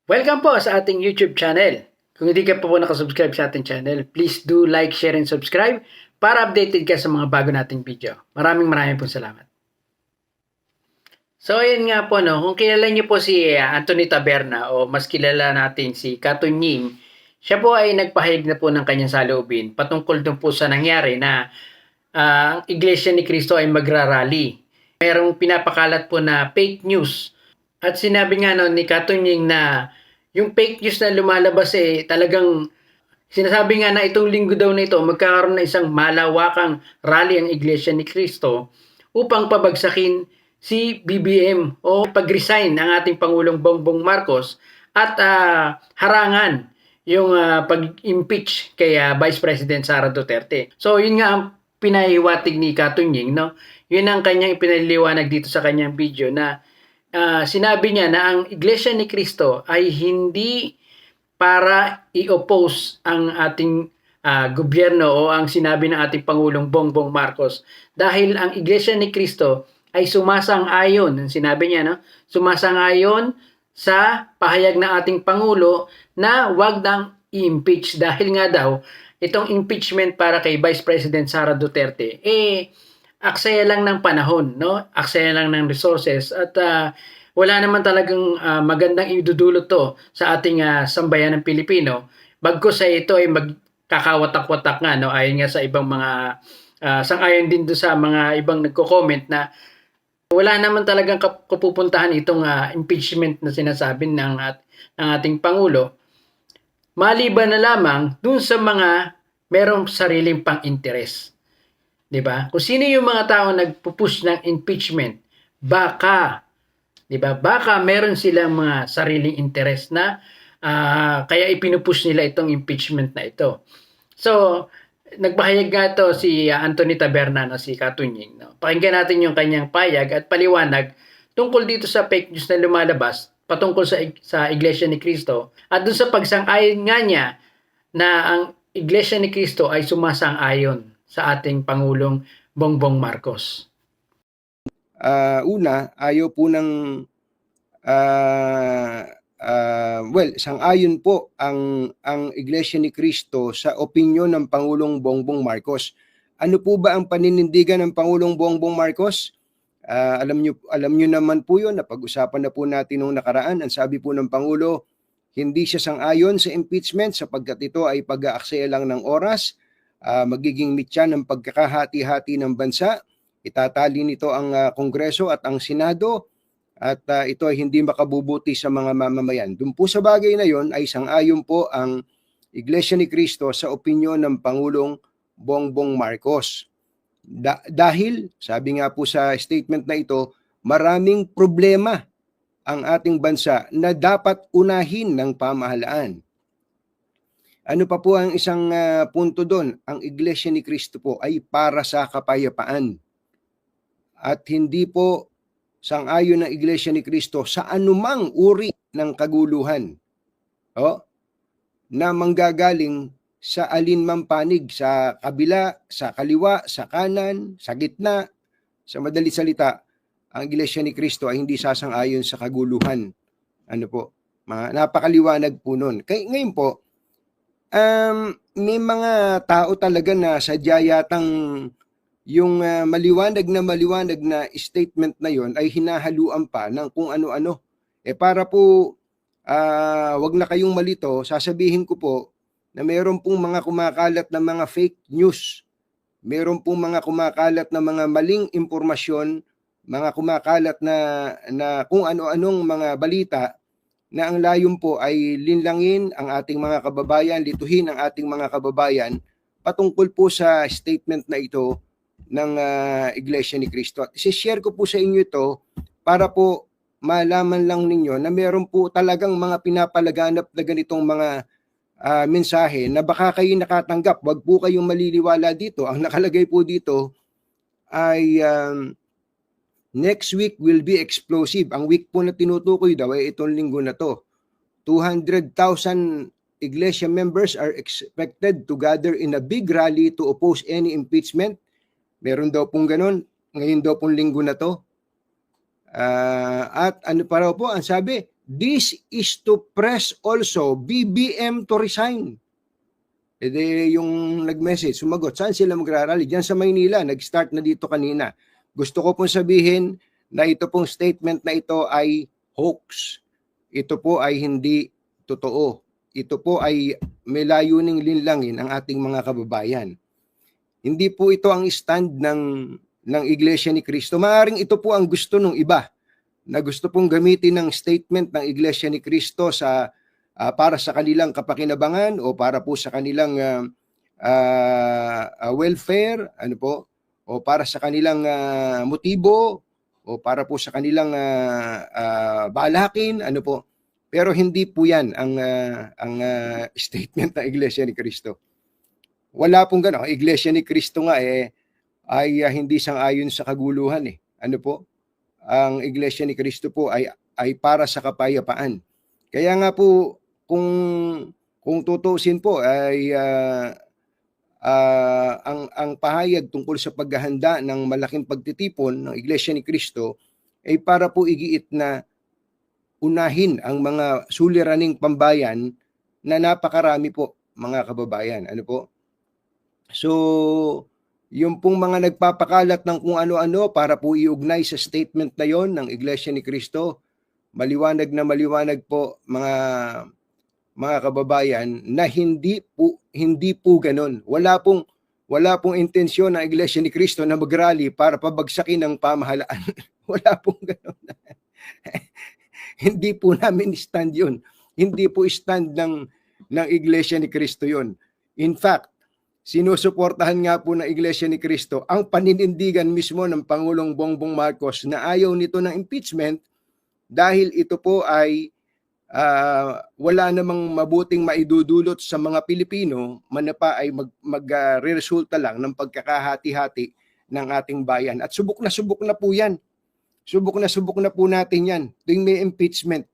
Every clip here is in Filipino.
Welcome po sa ating YouTube channel. Kung hindi ka pa po nakasubscribe sa ating channel, please do like, share, and subscribe para updated ka sa mga bago nating video. Maraming po salamat. So ayun nga po, no, kung kilala niyo po si Anthony Taberna o mas kilala natin si Katunying, siya po ay nagpahayag na po ng kanyang saloobin patungkol dun po sa nangyari na ang Iglesia ni Cristo ay magrarally. Merong pinapakalat po na fake news. At sinabi nga ni Katunying na yung fake news na lumalabas talagang sinasabi nga na itong linggo daw na ito magkakaroon na isang malawakang rally ang Iglesia ni Cristo upang pabagsakin si BBM o pag-resign ng ating Pangulong Bongbong Marcos at harangan yung pag-impeach kay Vice President Sara Duterte. So yun nga ang pinahiwatig ni Katunying, no? Yun ang kanyang ipinaliliwanag dito sa kanyang video na sinabi niya na ang Iglesia ni Cristo ay hindi para i-oppose ang ating gobyerno o ang sinabi ng ating Pangulong Bongbong Marcos dahil ang Iglesia ni Cristo ay sumasang-ayon, sinabi niya, no? Sumasang-ayon sa pahayag ng ating Pangulo na wag nang i-impeach dahil nga daw itong impeachment para kay Vice President Sara Duterte aksaya lang ng panahon, no? Aksaya lang ng resources at wala naman talagang magandang idudulot to sa ating sambayan ng Pilipino. Bagkus ito ay magkakawatak-watak nga, no? Ayon nga sa ibang mga sang-ayon din do sa mga ibang nagko-comment na wala naman talagang kapupuntahan itong impeachment na sinasabi ng ating Pangulo. Maliban na lamang dun sa mga merong sariling pang-interes. 'Di ba? Kung sino yung mga tao nagpupush ng impeachment, baka 'di ba? Baka meron silang mga sariling interes na kaya ipinupush nila itong impeachment na ito. So, nagpahayag nga ito si Anthony Taberna na si Katunying, no? Pakinggan natin yung kanyang payag at paliwanag tungkol dito sa fake news na lumalabas patungkol sa Iglesia ni Cristo at dun sa pagsang-ayon nga niya na ang Iglesia ni Cristo ay sumasang-ayon sa ating Pangulong Bongbong Marcos. Una, ayaw po ng sang-ayon po ang Iglesia ni Cristo sa opinyon ng Pangulong Bongbong Marcos. Ano po ba ang paninindigan ng Pangulong Bongbong Marcos? Alam nyo naman po yun, napag-usapan na po natin nung nakaraan. Ang sabi po ng Pangulo, hindi siya sang-ayon sa impeachment sapagkat ito ay pag-aaksaya lang ng oras. Magiging mitya ng pagkakahati-hati ng bansa. Itatali nito ang Kongreso at ang Senado at ito ay hindi makabubuti sa mga mamamayan. Doon po sa bagay na yon ay sang-ayon po ang Iglesia ni Cristo sa opinyon ng Pangulong Bongbong Marcos. Dahil, sabi nga po sa statement na ito, maraming problema ang ating bansa na dapat unahin ng pamahalaan. Ano pa po ang isang punto doon? Ang Iglesia ni Cristo po ay para sa kapayapaan. At hindi po sang-ayon ng Iglesia ni Cristo sa anumang uri ng kaguluhan na manggagaling sa alinmang panig, sa kabila, sa kaliwa, sa kanan, sa gitna. Sa madalit salita, ang Iglesia ni Cristo ay hindi sasang-ayon sa kaguluhan. Ano po? Napakaliwanag po nun. Ngayon po, may mga tao talaga na sadya yatang yung maliwanag na statement na yon ay hinahaluan pa ng kung ano-ano. Para po wag na kayong malito, sasabihin ko po na meron pong mga kumakalat na mga fake news. Meron pong mga kumakalat na mga maling impormasyon, mga kumakalat na kung ano-anong mga balita na ang layon po ay linlangin ang ating mga kababayan, lituhin ang ating mga kababayan patungkol po sa statement na ito ng Iglesia ni Cristo. At i-share ko po sa inyo ito para po malaman lang ninyo na meron po talagang mga pinapalaganap na ganitong mga mensahe na baka kayo nakatanggap. Wag po kayong maliliwala dito. Ang nakalagay po dito ay next week will be explosive. Ang week po na tinutukoy daw ay itong linggo na to. 200,000 Iglesia members are expected to gather in a big rally to oppose any impeachment. Meron daw pong ganun. Ngayon daw pong linggo na to. At ano pa raw po, ang sabi, This is to press also BBM to resign. E de, yung nag-message, sumagot, saan sila magrarally? Diyan sa Maynila, nag-start na dito kanina. Gusto ko pong sabihin na ito pong statement na ito ay hoax. Ito po ay hindi totoo. Ito po ay may layuning linlangin ang ating mga kababayan. Hindi po ito ang stand ng Iglesia ni Cristo. Maaaring ito po ang gusto ng iba na gusto pong gamitin ng statement ng Iglesia ni Cristo sa para sa kanilang kapakinabangan o para po sa kanilang welfare, ano po, o para sa kanilang motibo o para po sa kanilang balakin, ano po. Pero hindi po 'yan ang statement ng Iglesia ni Cristo. Wala pong gano'n. Ang Iglesia ni Cristo nga ay hindi sang-ayon sa kaguluhan eh. Ano po? Ang Iglesia ni Cristo po ay para sa kapayapaan. Kaya nga po kung tutuusin po ay ang pahayag tungkol sa paghahanda ng malaking pagtitipon ng Iglesia ni Cristo ay para po igiit na unahin ang mga suliraning pambayan na napakarami po, mga kababayan. Ano po? So, yung pong mga nagpapakalat ng kung ano-ano para po iugnay sa statement na yon ng Iglesia ni Cristo, maliwanag na maliwanag po mga kababayan na hindi po ganoon. Wala pong intensyon ng Iglesia ni Cristo na mag-rally para pabagsakin ang pamahalaan. Wala pong ganoon. Hindi po namin stand 'yun. Hindi po stand ng Iglesia ni Cristo 'yun. In fact, sinusuportahan nga po ng Iglesia ni Cristo ang paninindigan mismo ng Pangulong Bongbong Marcos na ayaw nito ng impeachment dahil ito po ay wala namang mabuting maidudulot sa mga Pilipino, manapa ay mag-resulta lang ng pagkakahati-hati ng ating bayan. At subok na po yan. Subok na po natin yan. Tuwing may impeachment,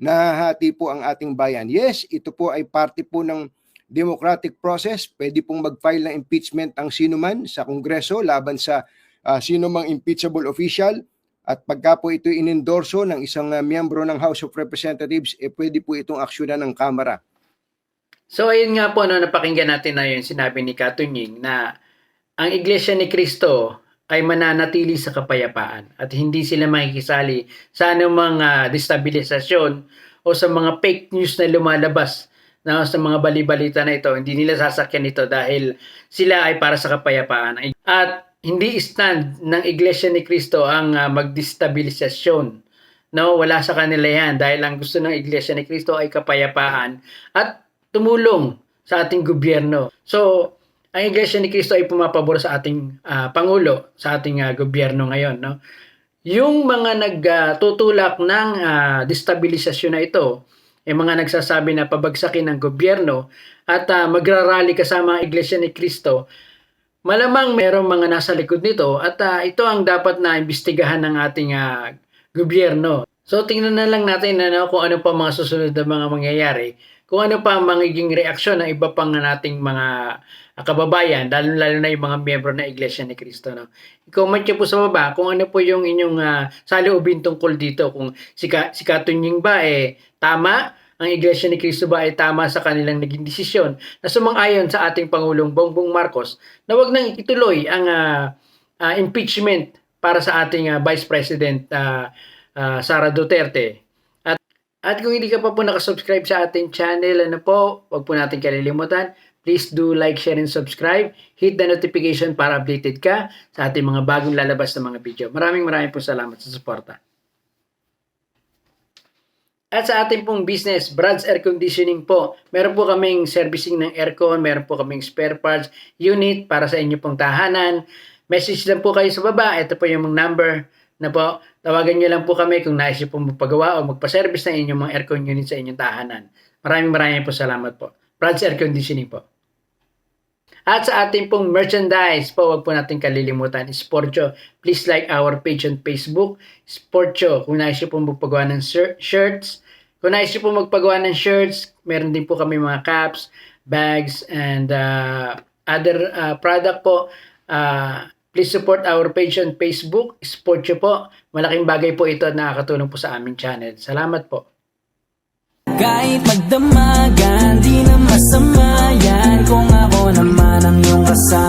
nahahati po ang ating bayan. Yes, ito po ay parte po ng democratic process. Pwede pong mag-file ng impeachment ang sinuman sa Kongreso laban sa sinumang impeachable official. At pagka po ito inendorso ng isang miyembro ng House of Representatives, pwede po itong aksyonan ng Kamara. So ayun nga po, napakinggan natin na yung sinabi ni Katunying na ang Iglesia ni Cristo ay mananatili sa kapayapaan at hindi sila makikisali sa anumang destabilisasyon o sa mga fake news na lumalabas na sa mga balibalita na ito. Hindi nila sasakyan ito dahil sila ay para sa kapayapaan. At hindi stand ng Iglesia ni Cristo ang magdestabilisasyon. No, wala sa kanila yan dahil ang gusto ng Iglesia ni Cristo ay kapayapaan at tumulong sa ating gobyerno. So, ang Iglesia ni Cristo ay pumapabor sa ating Pangulo, sa ating gobyerno ngayon. No? Yung mga nagtutulak ng destabilisasyon na ito, yung mga nagsasabi na pabagsakin ng gobyerno at magrarally kasama ang Iglesia ni Cristo, malamang merong mga nasa likod nito at ito ang dapat na imbestigahan ng ating gobyerno. So tingnan na lang natin kung ano pa mga susunod na mga mangyayari, kung ano pa ang magiging reaksyon ng iba pang nating mga kababayan, lalo na yung mga miyembro ng Iglesia ni Cristo. No? I-comment nyo po sa baba kung ano po yung inyong saloobin tungkol dito. Kung si Katunying ba tama, ang Iglesia ni Cristo ba ay tama sa kanilang naging desisyon na sumang-ayon sa ating Pangulong Bongbong Marcos na wag nang ituloy ang impeachment para sa ating Vice President Sara Duterte. At kung hindi ka pa po nakasubscribe sa ating channel, wag po natin kalilimutan. Please do like, share, and subscribe. Hit the notification para updated ka sa ating mga bagong lalabas na mga video. Maraming po salamat sa suporta. At sa ating pong business, Brad's Air Conditioning po, meron po kaming servicing ng aircon, meron po kaming spare parts unit para sa inyo pong tahanan. Message lang po kayo sa baba, ito po yung number na po. Tawagan nyo lang po kami kung nais nyo po magpagawa o magpa-service ng inyong mga aircon unit sa inyong tahanan. Maraming po salamat po. Brad's Air Conditioning po. At sa ating pong merchandise po, wag po natin kalilimutan, Sportcho. Please like our page on Facebook, Sportcho. Kung nais nyo po magpagawa ng shirts, kung nais nyo po magpagawa ng shirts, meron din po kami mga caps, bags, and other product po. Please support our page on Facebook, Sportcho po. Malaking bagay po ito at nakakatulong po sa aming channel. Salamat po. Kahit magdamagan, di na masama yan kung ako naman ang iyong kasama.